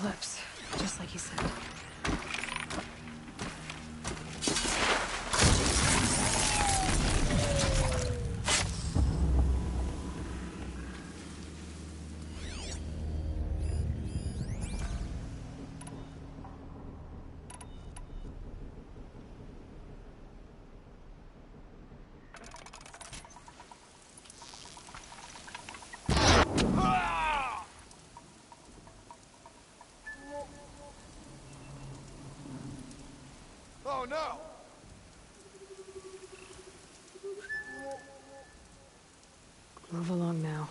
eclipse, just like he said. Oh no! Move along now.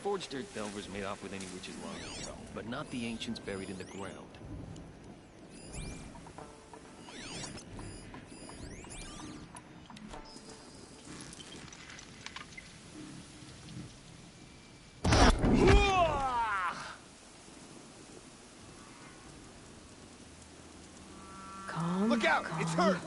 Forged dirt delvers made off with any witch's log, but not the ancients buried in the ground. Calm. Look out! Calm. It's her!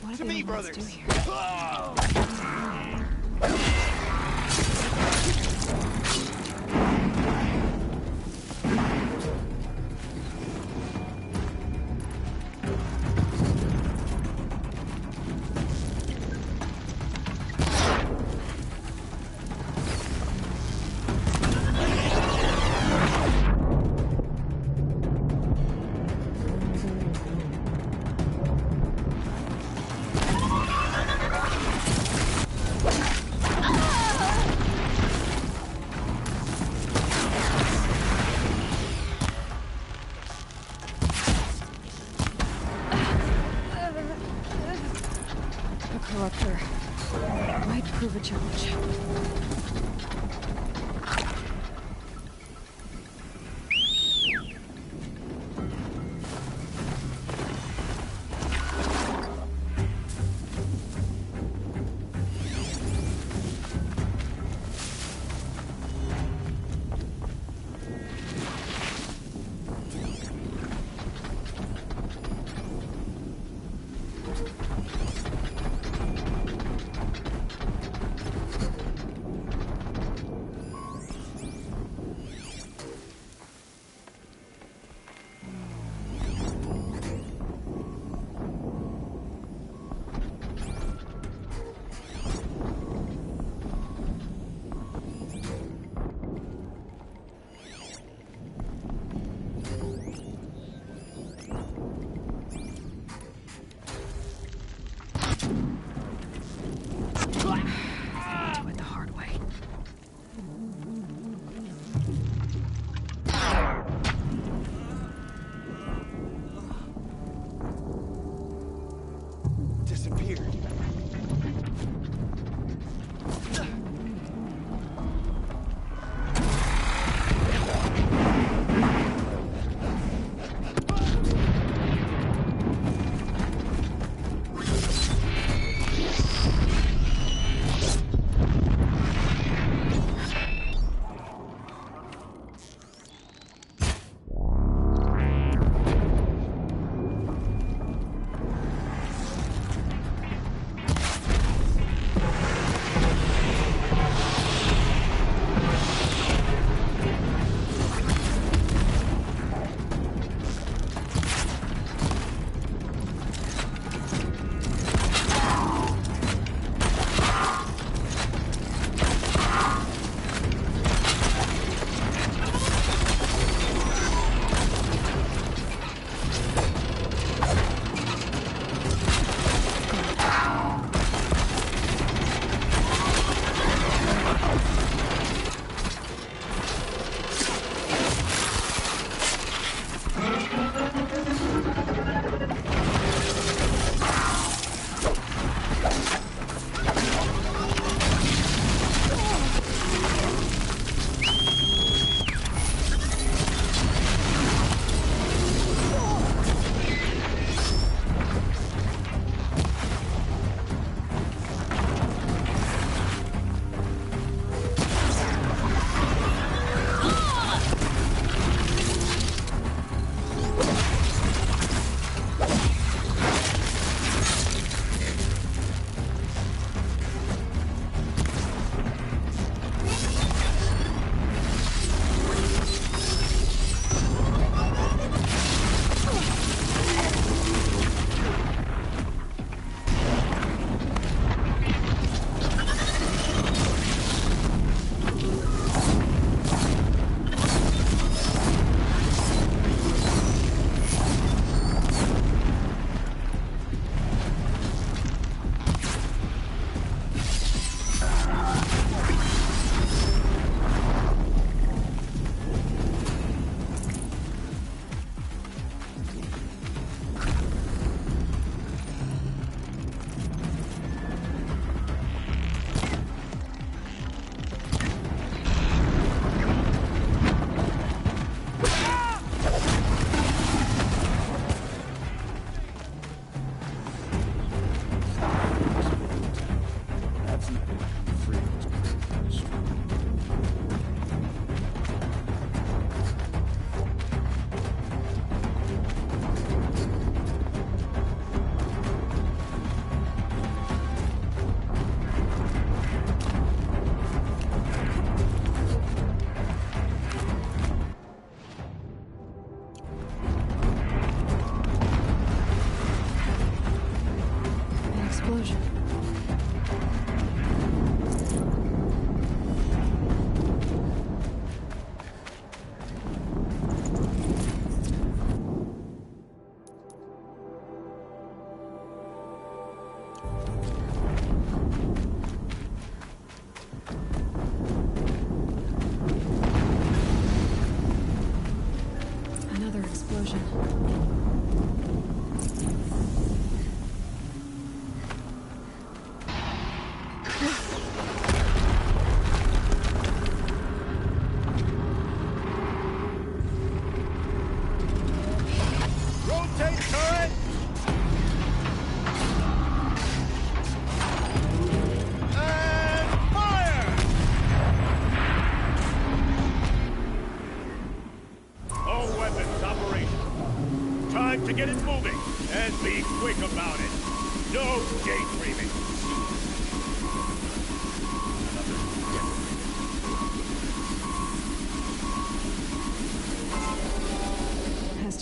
What To do me, the ones brothers! do here? Corruptor. Might prove a challenge.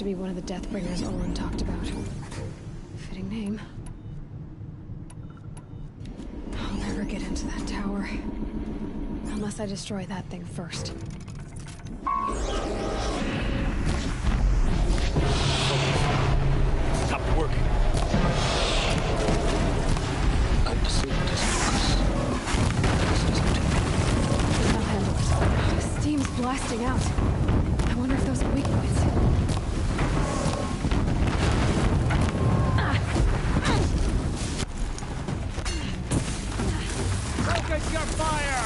be one of the Deathbringers Olin talked about. Fitting name. I'll never get into that tower. Unless I destroy that thing first. Stop working. I'm just focus. I'll handle it. Steam's blasting out. I wonder if those are weak points. Focus your fire!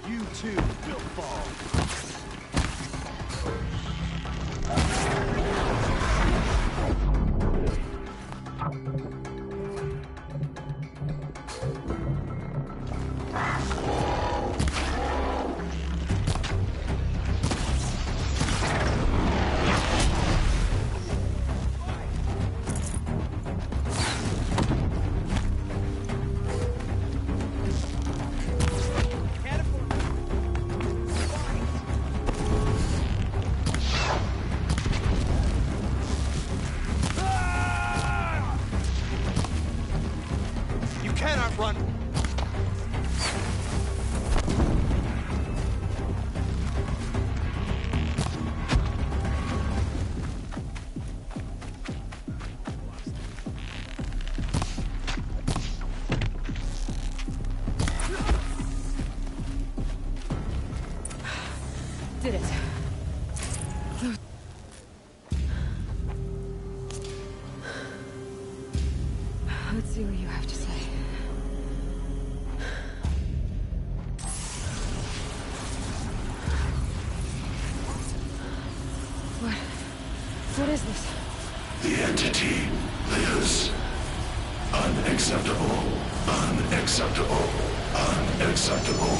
You too will fall. You cannot run. Did it. Let's see what you have to say. What is this? The entity lives. Unacceptable. Unacceptable. Unacceptable.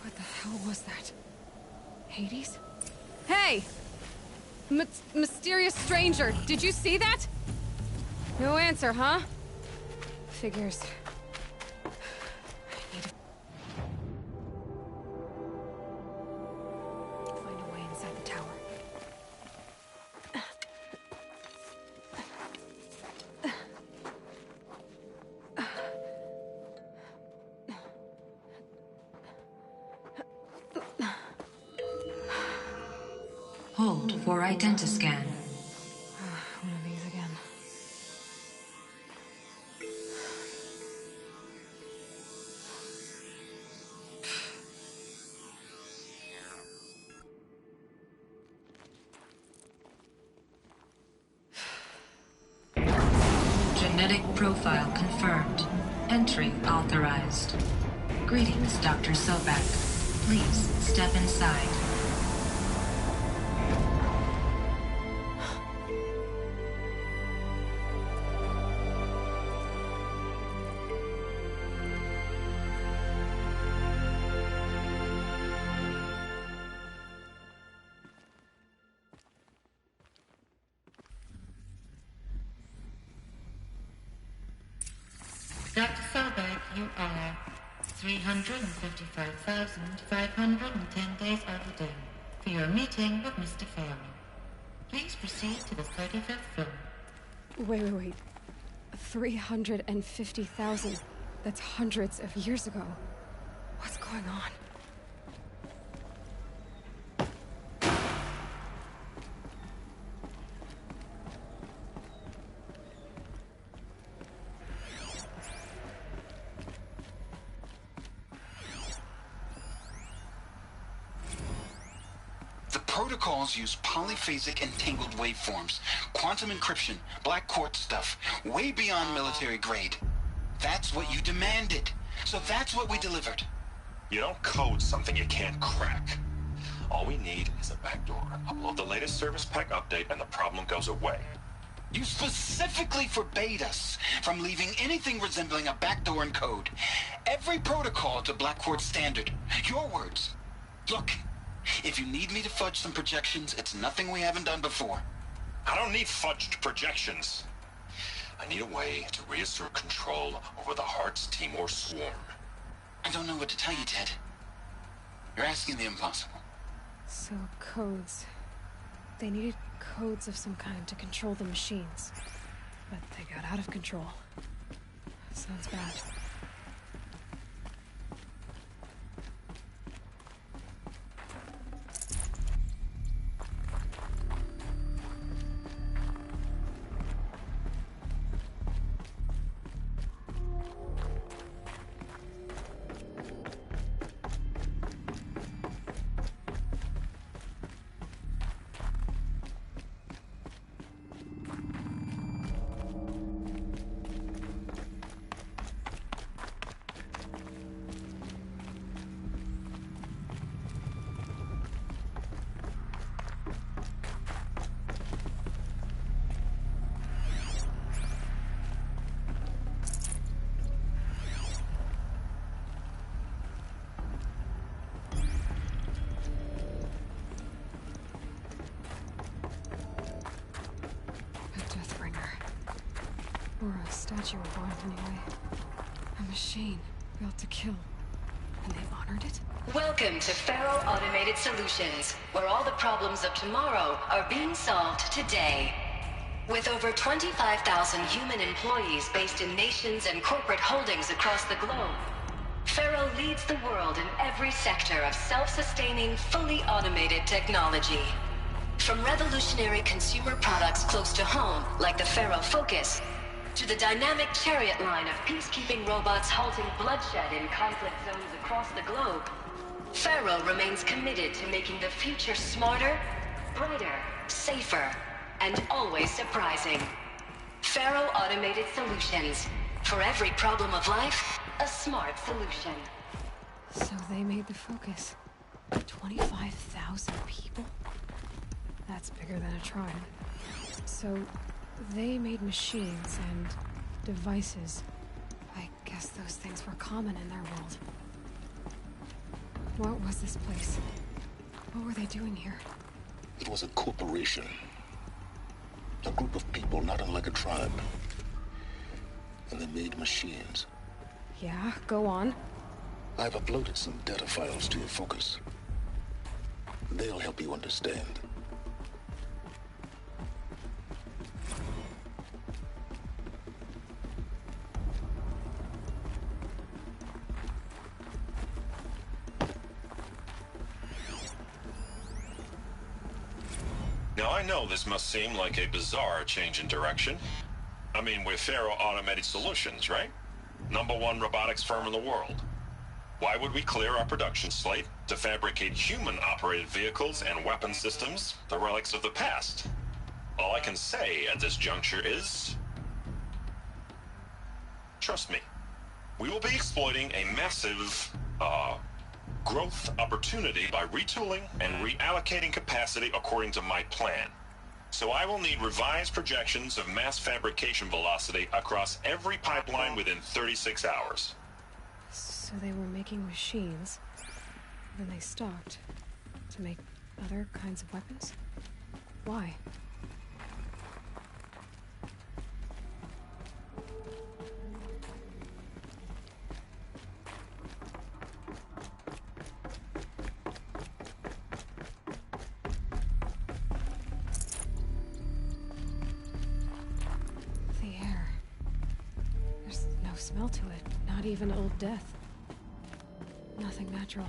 What the hell was that? Hades? Hey! Mysterious stranger, did you see that? No answer, huh? Figures. I need to find a way inside the tower. Hold for identiscan. One of these again. Genetic profile confirmed. Entry authorized. Greetings, Dr. Sobek. Please step inside. Dr. Sobek, you are 355,510 days overdue for your meeting with Mr. Fairman. Please proceed to the 35th floor. Wait. 350,000. That's hundreds of years ago. What's going on? The protocols use polyphasic entangled waveforms, quantum encryption, black quartz stuff, way beyond military grade. That's what you demanded. So that's what we delivered. You don't code something you can't crack. All we need is a backdoor. Upload the latest service pack update and the problem goes away. You specifically forbade us from leaving anything resembling a backdoor in code. Every protocol to Black Quartz standard. Your words. Look, if you need me to fudge some projections, it's nothing we haven't done before. I don't need fudged projections. I need a way to reassert control over the Hearts Timor swarm. I don't know what to tell you, Ted. You're asking the impossible. So, codes. They needed codes of some kind to control the machines. But they got out of control. Sounds bad. Or a statue of one, anyway. A machine built to kill. And they honored it? Welcome to Faro Automated Solutions, where all the problems of tomorrow are being solved today. With over 25,000 human employees based in nations and corporate holdings across the globe, Faro leads the world in every sector of self-sustaining, fully automated technology. From revolutionary consumer products close to home, like the Faro Focus, to the dynamic chariot line of peacekeeping robots halting bloodshed in conflict zones across the globe, Faro remains committed to making the future smarter, brighter, safer, and always surprising. Faro Automated Solutions. For every problem of life, a smart solution. So they made the Focus. 25,000 people? That's bigger than a tribe. So they made machines and devices. I guess those things were common in their world. What was this place? What were they doing here? It was a corporation. A group of people not unlike a tribe. And they made machines. Yeah, go on. I've uploaded some data files to your Focus. They'll help you understand. Now I know this must seem like a bizarre change in direction. I mean, we're Faro Automated Solutions, right? #1 robotics firm in the world. Why would we clear our production slate to fabricate human-operated vehicles and weapon systems, the relics of the past? All I can say at this juncture is... trust me. We will be exploiting a massive, growth opportunity by retooling and reallocating capacity according to my plan. So I will need revised projections of mass fabrication velocity across every pipeline within 36 hours. So they were making machines, then they stopped to make other kinds of weapons? Why? The air. There's no smell to it, not even old death. Nothing natural.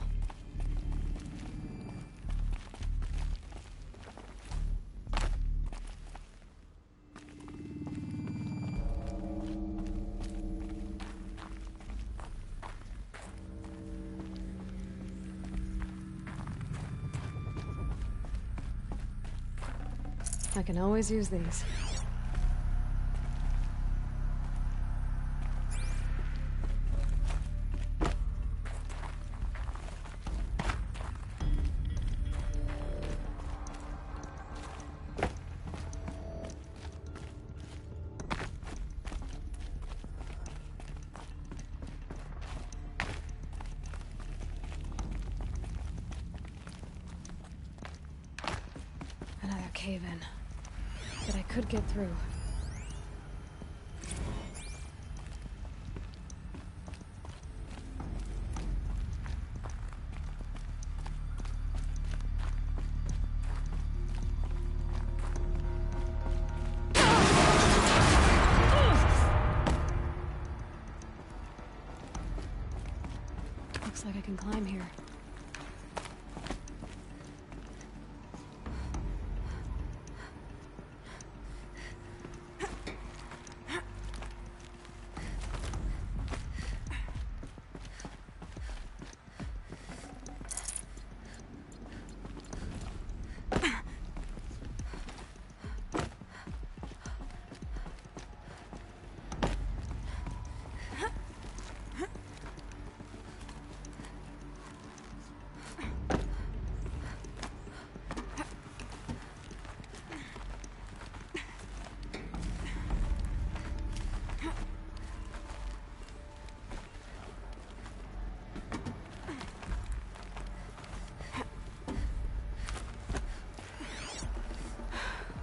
I can always use these. cave-in. But I could get through. Looks like I can climb here.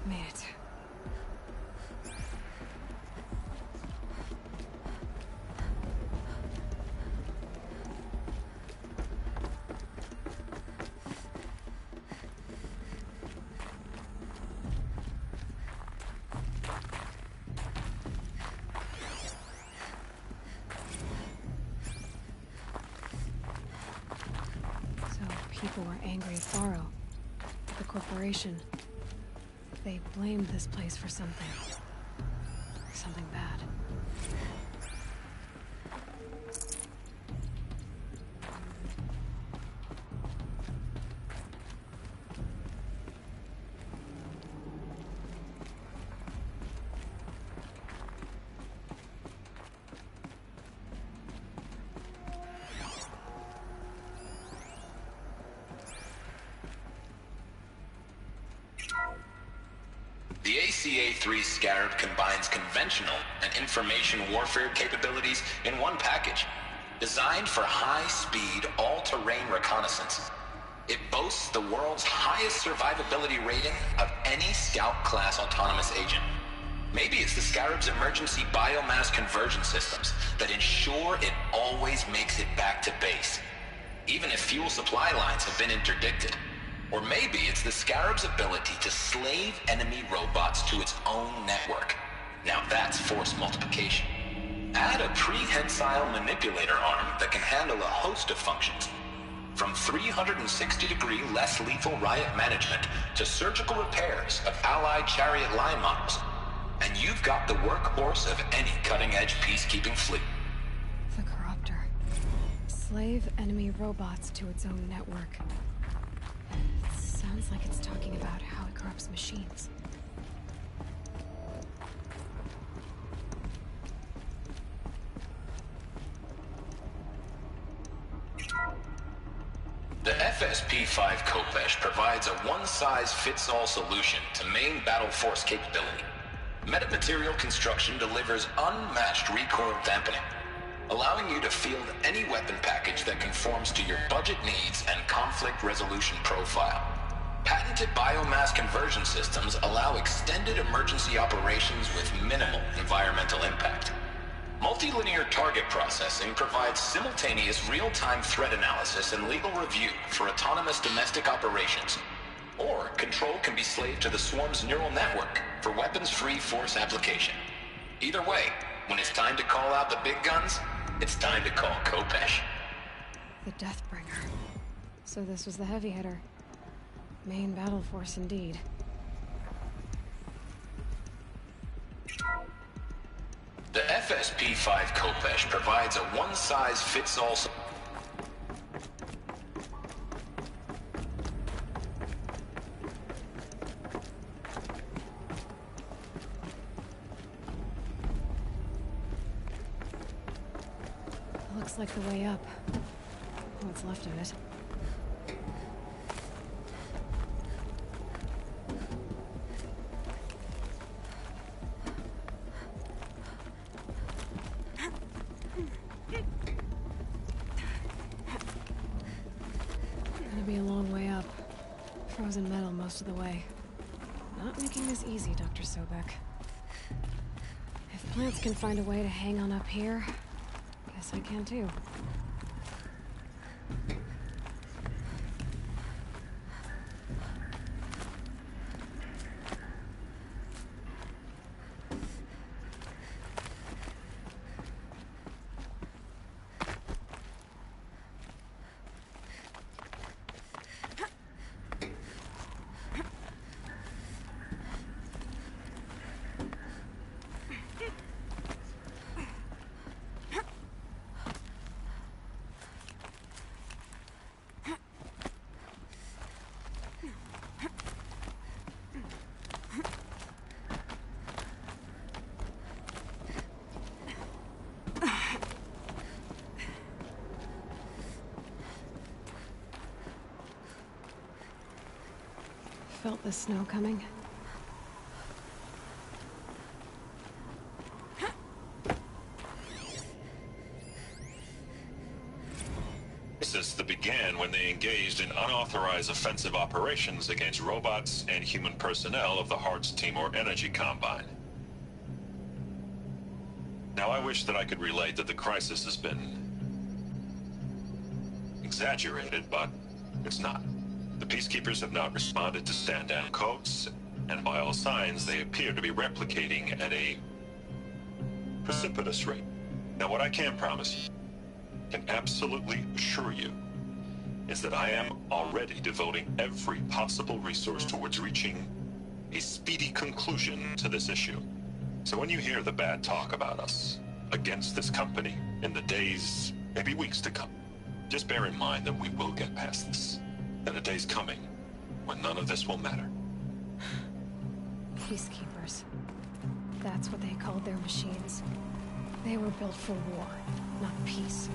Made it. So people were angry at Faro, at the corporation. They blamed this place for something. Something bad. The ACA-3 Scarab combines conventional and information warfare capabilities in one package, designed for high-speed, all-terrain reconnaissance. It boasts the world's highest survivability rating of any Scout-class autonomous agent. Maybe it's the Scarab's emergency biomass conversion systems that ensure it always makes it back to base, even if fuel supply lines have been interdicted. Or maybe it's the Scarab's ability to slave enemy robots to its own network. Now that's force multiplication. Add a prehensile manipulator arm that can handle a host of functions, from 360-degree less lethal riot management to surgical repairs of Allied chariot line models. And you've got the workhorse of any cutting-edge peacekeeping fleet. The Corruptor. Slave enemy robots to its own network. Sounds like it's talking about how it corrupts machines. The FSP-5 Kopesh provides a one-size-fits-all solution to main battle force capability. Metamaterial construction delivers unmatched recoil dampening, allowing you to field any weapon package that conforms to your budget needs and conflict resolution profile. Patented biomass conversion systems allow extended emergency operations with minimal environmental impact. Multilinear target processing provides simultaneous real-time threat analysis and legal review for autonomous domestic operations. Or control can be slaved to the swarm's neural network for weapons-free force application. Either way, when it's time to call out the big guns, it's time to call Kopesh. The Deathbringer. So this was the heavy hitter. Main battle force indeed. The FSP-5 Kopesh provides a one-size-fits-all... Looks like the way up. What's left of it. Gonna be a long way up. Frozen metal most of the way. not making this easy, Dr. Sobek. If plants can find a way to hang on up here, guess I can too. Felt the snow coming. That began when they engaged in unauthorized offensive operations against robots and human personnel of the Hearts Timor Energy Combine. Now, I wish that I could relate that the crisis has been exaggerated, but it's not. The Peacekeepers have not responded to stand-down codes, and by all signs, they appear to be replicating at a precipitous rate. Now, what I can promise you, can absolutely assure you, is that I am already devoting every possible resource towards reaching a speedy conclusion to this issue. So when you hear the bad talk about us against this company in the days, maybe weeks to come, just bear in mind that we will get past this. That a day's coming when none of this will matter. Peacekeepers. That's what they called their machines. They were built for war, not peace.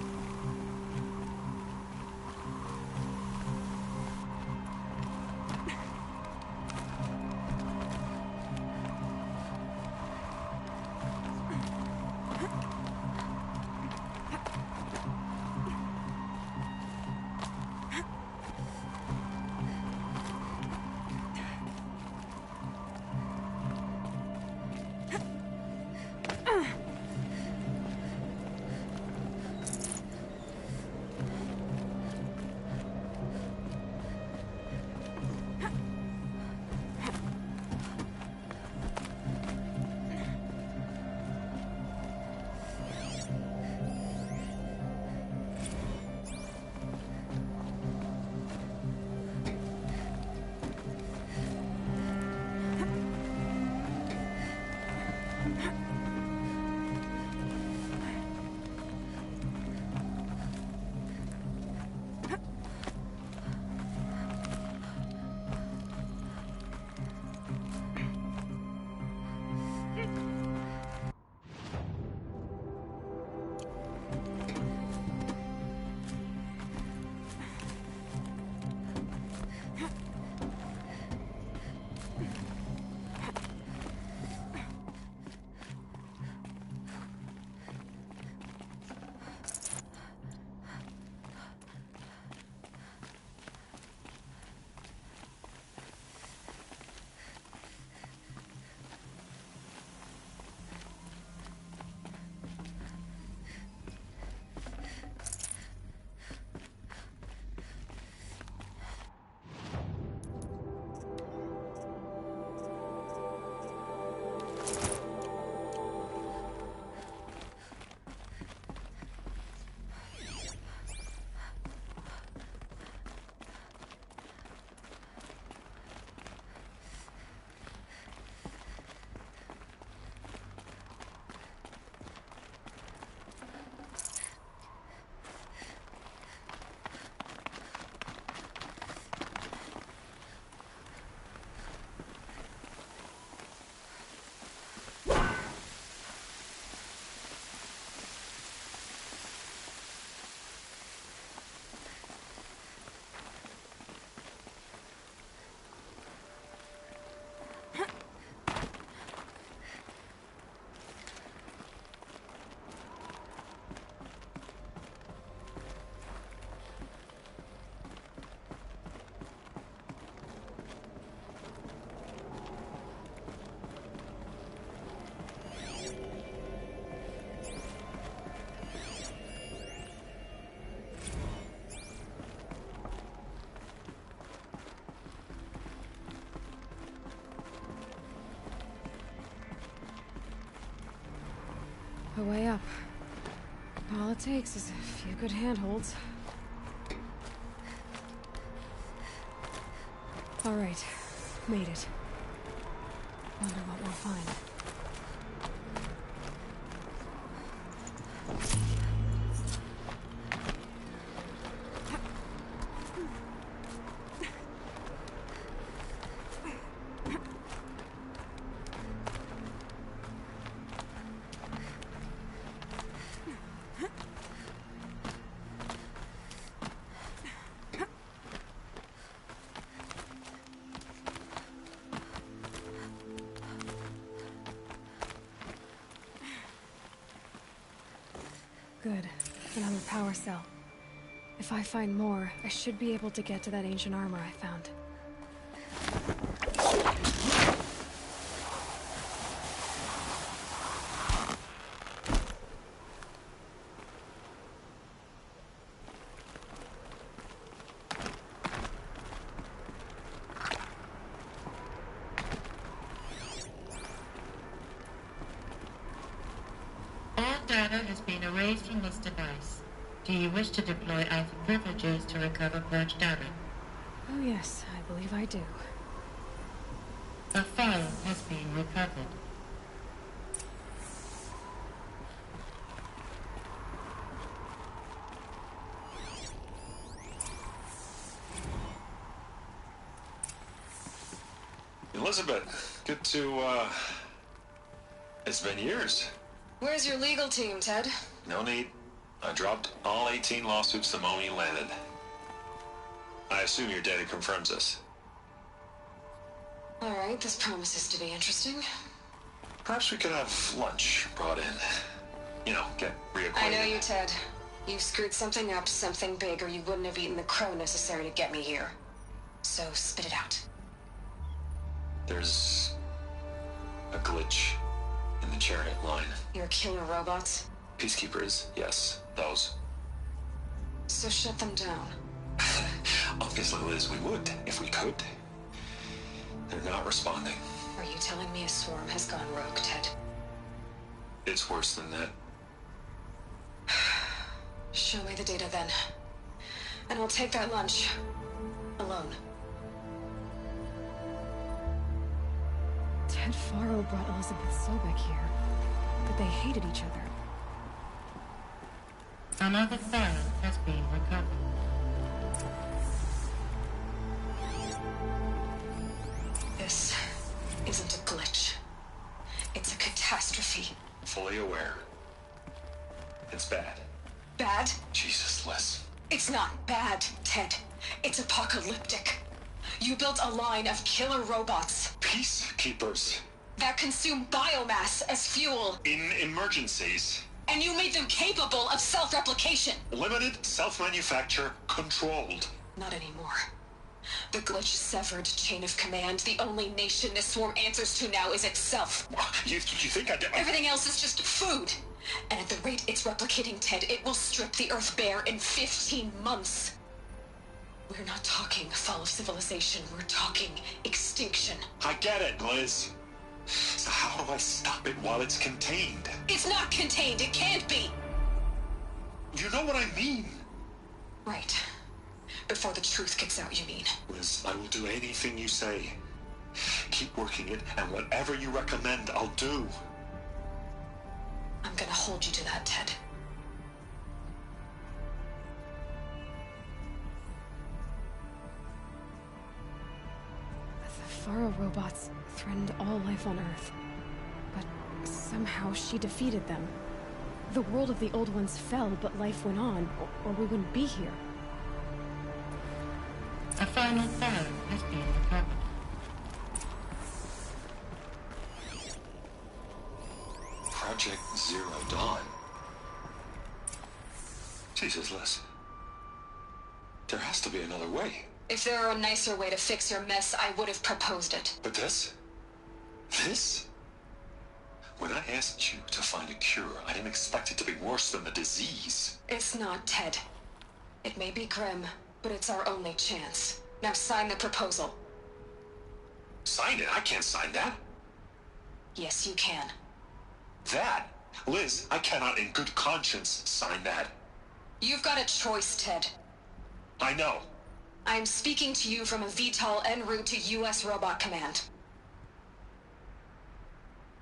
the way up. All it takes is a few good handholds. All right, made it. Wonder what we'll find. Good. Another power cell. If I find more, I should be able to get to that ancient armor I found. Data has been erased from this device. Do you wish to deploy alpha privileges to recover purged data? Oh yes, I believe I do. A file has been recovered. Elizabeth, good to, it's been years. Where's your legal team, Ted? No need. I dropped all 18 lawsuits the moment you landed. I assume your data confirms this. All right, this promises to be interesting. Perhaps we could have lunch brought in. You know, get reacquainted. I know you, Ted. You've screwed something up, something big, or you wouldn't have eaten the crow necessary to get me here. So spit it out. There's a glitch in the chariot line. Your killer robots? Peacekeepers, yes, those. So shut them down. Obviously, Liz, we would, if we could. They're not responding. Are you telling me a swarm has gone rogue, Ted? It's worse than that. Show me the data then. And I'll take that lunch. Alone. Ted Faro brought Elizabeth Sobek here. But they hated each other. Another file has been recovered. This isn't a glitch. It's a catastrophe. Fully aware. It's bad. Bad? Jesus, Liz. It's not bad, Ted. It's apocalyptic. You built a line of killer robots Peacekeepers. that consume biomass as fuel, In emergencies. and you made them capable of self-replication. Limited, self-manufacture, controlled. Not anymore. The glitch severed chain of command. The only nation this swarm answers to now is itself. You think I did? Everything else is just food. And at the rate it's replicating, Ted, it will strip the Earth bare in 15 months. We're not talking fall of civilization. We're talking extinction. I get it, Liz. So how do I stop it while it's contained? It's not contained. It can't be. You know what I mean. Right. Before the truth gets out, you mean? Liz, I will do anything you say. Keep working it, and whatever you recommend, I'll do. I'm gonna hold you to that, Ted. The Faro robots threatened all life on Earth. But somehow she defeated them. The world of the old ones fell, but life went on, or we wouldn't be here. A final file has been recovered. Project Zero Dawn. Jesus, Liz. There has to be another way. If there were a nicer way to fix your mess, I would have proposed it. But this? This? When I asked you to find a cure, I didn't expect it to be worse than the disease. It's not, Ted. It may be grim, but it's our only chance. Now sign the proposal. Sign it? I can't sign that. Yes, you can. That Liz, I cannot in good conscience sign that. You've got a choice, Ted. I know. I'm speaking to you from a VTOL en route to U.S. Robot Command.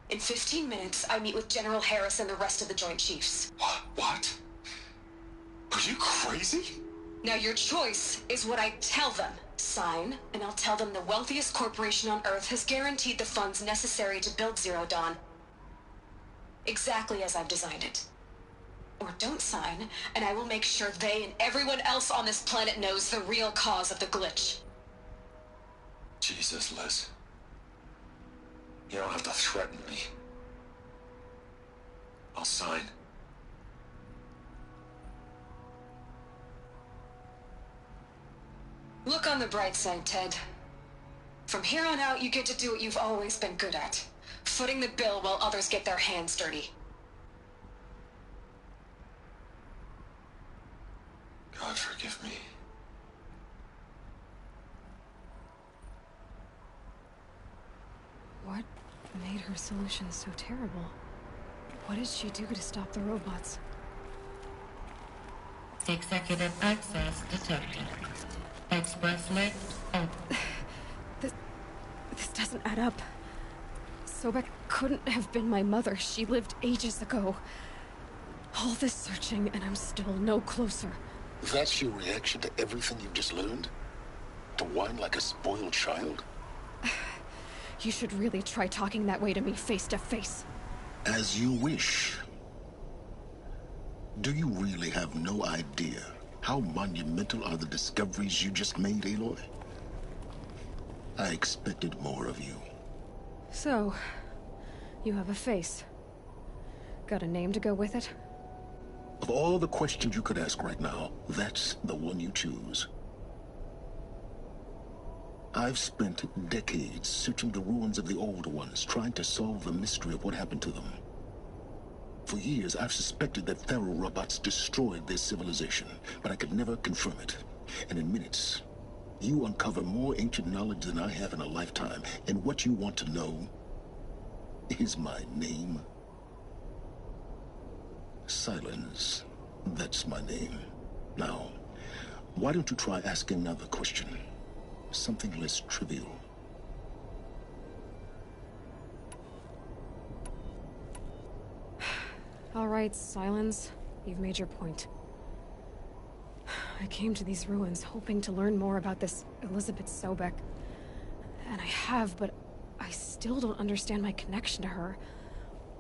In 15 minutes, I meet with General Harris and the rest of the Joint Chiefs. What? Are you crazy? Now your choice is what I tell them. Sign, and I'll tell them the wealthiest corporation on Earth has guaranteed the funds necessary to build Zero Dawn. Exactly as I've designed it. Or don't sign, and I will make sure they and everyone else on this planet knows the real cause of the glitch. Jesus, Liz. You don't have to threaten me. I'll sign. Look on the bright side, Ted. From here on out, you get to do what you've always been good at. Footing the bill while others get their hands dirty. God forgive me. What made her solution so terrible? What did she do to stop the robots? Executive access detected. Express lift open. This doesn't add up. Sobek couldn't have been my mother. She lived ages ago. All this searching, and I'm still no closer. That's your reaction to everything you've just learned? To whine like a spoiled child? You should really try talking that way to me face to face. As you wish. Do you really have no idea how monumental are the discoveries you just made, Aloy? I expected more of you. So, you have a face. Got a name to go with it? Of all the questions you could ask right now, that's the one you choose. I've spent decades searching the ruins of the older ones, trying to solve the mystery of what happened to them. For years, I've suspected that Faro robots destroyed their civilization, but I could never confirm it. And in minutes, you uncover more ancient knowledge than I have in a lifetime, and what you want to know is my name. Silence. That's my name. Now, why don't you try asking another question? Something less trivial. All right, Silence. You've made your point. I came to these ruins hoping to learn more about this Elizabeth Sobek. And I have, but I still don't understand my connection to her.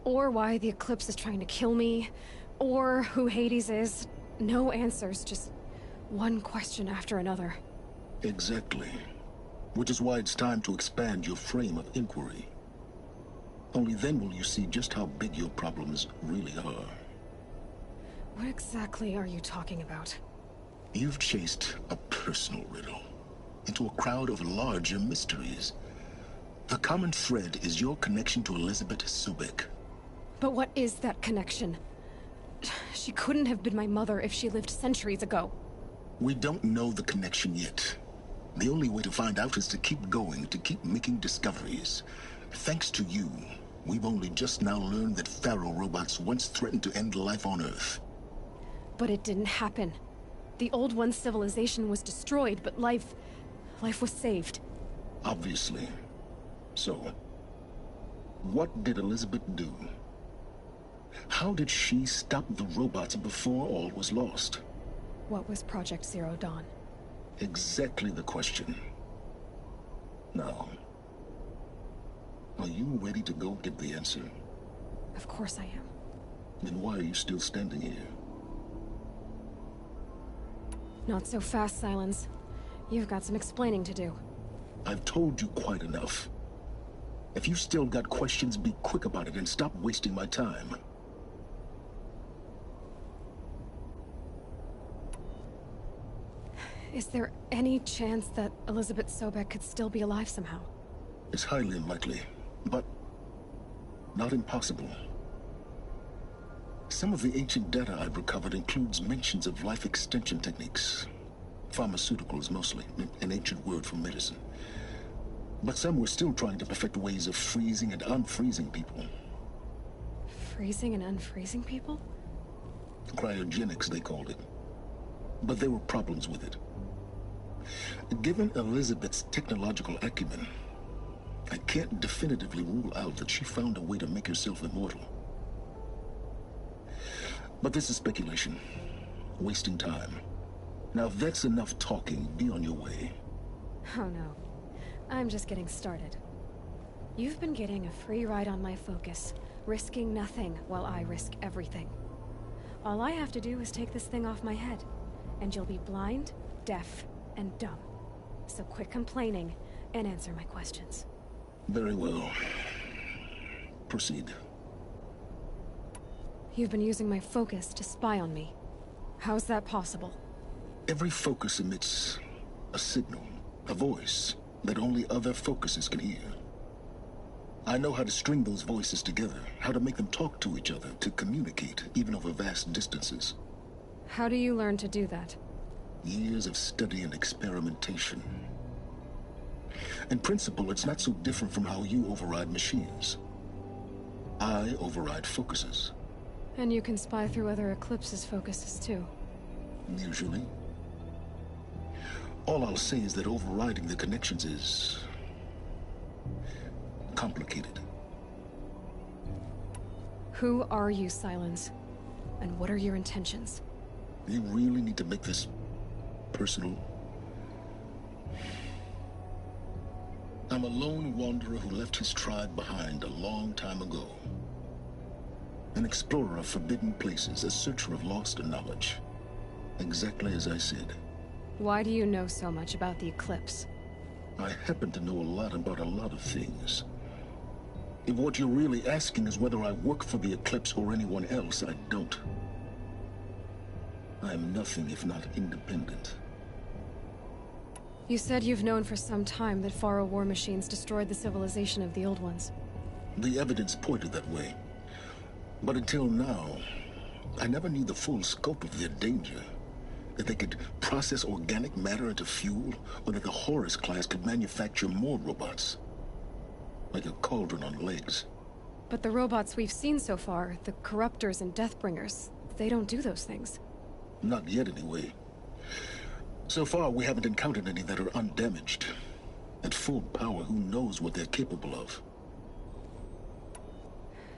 Or why the Eclipse is trying to kill me. Or who Hades is. No answers, just one question after another. Exactly. Which is why it's time to expand your frame of inquiry. Only then will you see just how big your problems really are. What exactly are you talking about? You've chased a personal riddle into a crowd of larger mysteries. The common thread is your connection to Elizabeth Sobek. But what is that connection? She couldn't have been my mother if she lived centuries ago. We don't know the connection yet. The only way to find out is to keep going, to keep making discoveries. Thanks to you, we've only just now learned that Faro robots once threatened to end life on Earth. But it didn't happen. The old one's civilization was destroyed, but life was saved. Obviously. So, what did Elizabeth do? How did she stop the robots before all was lost? What was Project Zero Dawn? Exactly the question. Now, are you ready to go get the answer? Of course I am. Then why are you still standing here? Not so fast, Silence. You've got some explaining to do. I've told you quite enough. If you've still got questions, be quick about it and stop wasting my time. Is there any chance that Elizabeth Sobek could still be alive somehow? It's highly unlikely, but not impossible. Some of the ancient data I've recovered includes mentions of life extension techniques. Pharmaceuticals, mostly, an ancient word for medicine. But some were still trying to perfect ways of freezing and unfreezing people. freezing and unfreezing people? Cryogenics, they called it. But there were problems with it. Given Elizabeth's technological acumen, I can't definitively rule out that she found a way to make herself immortal. But this is speculation. Wasting time. Now, if that's enough talking, be on your way. Oh no. I'm just getting started. You've been getting a free ride on my focus, risking nothing while I risk everything. All I have to do is take this thing off my head, and you'll be blind, deaf, and dumb. So quit complaining and answer my questions. Very well. Proceed. You've been using my focus to spy on me. How's that possible? Every focus emits a signal, a voice, that only other focuses can hear. I know how to string those voices together, how to make them talk to each other, to communicate, even over vast distances. How do you learn to do that? Years of study and experimentation. In principle, it's not so different from how you override machines. I override focuses. And you can spy through other Eclipse's focuses too. Usually. All I'll say is that overriding the connections is complicated. Who are you, Silence? And what are your intentions? You really need to make this personal? I'm a lone wanderer who left his tribe behind a long time ago. An explorer of forbidden places, a searcher of lost knowledge. Exactly as I said. Why do you know so much about the Eclipse? I happen to know a lot about a lot of things. If what you're really asking is whether I work for the Eclipse or anyone else, I don't. I am nothing if not independent. You said you've known for some time that Faro war machines destroyed the civilization of the Old Ones. The evidence pointed that way. But until now, I never knew the full scope of their danger. That they could process organic matter into fuel, or that the Horus class could manufacture more robots. Like a cauldron on legs. But the robots we've seen so far, the Corruptors and Deathbringers, they don't do those things. Not yet, anyway. So far, we haven't encountered any that are undamaged. At full power, who knows what they're capable of?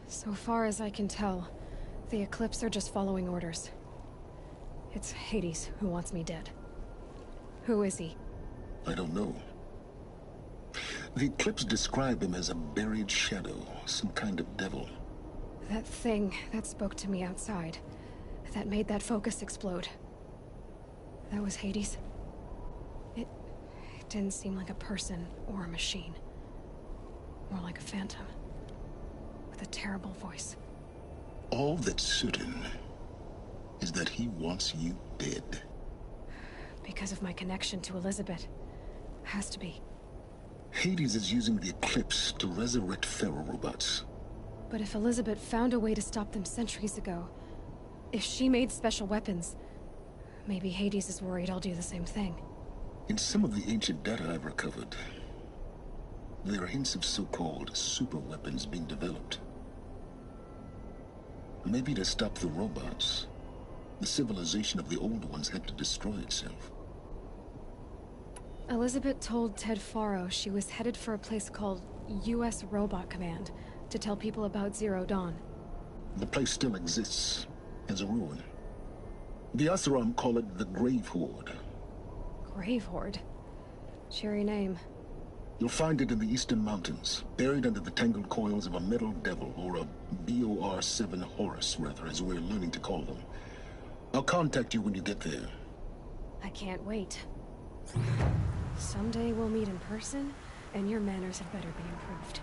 So far as I can tell, the Eclipse are just following orders. It's Hades who wants me dead. Who is he? I don't know. The Eclipse describe him as a buried shadow, some kind of devil. That thing that spoke to me outside, that made that focus explode. That was Hades. It didn't seem like a person or a machine. More like a phantom. With a terrible voice. All that's certain is that he wants you dead. Because of my connection to Elizabeth. Has to be. Hades is using the Eclipse to resurrect Pharaoh robots. But if Elizabeth found a way to stop them centuries ago, if she made special weapons, maybe Hades is worried I'll do the same thing. In some of the ancient data I've recovered, there are hints of so-called super weapons being developed. Maybe to stop the robots, the civilization of the old ones had to destroy itself. Elizabeth told Ted Faro she was headed for a place called U.S. Robot Command to tell people about Zero Dawn. The place still exists as a ruin. The Asaram call it the Grave Horde. Grave Horde? Cheery name. You'll find it in the Eastern Mountains, buried under the tangled coils of a metal devil, or a BOR-7 Horus, rather, as we're learning to call them. I'll contact you when you get there. I can't wait. Someday we'll meet in person, and your manners had better be improved.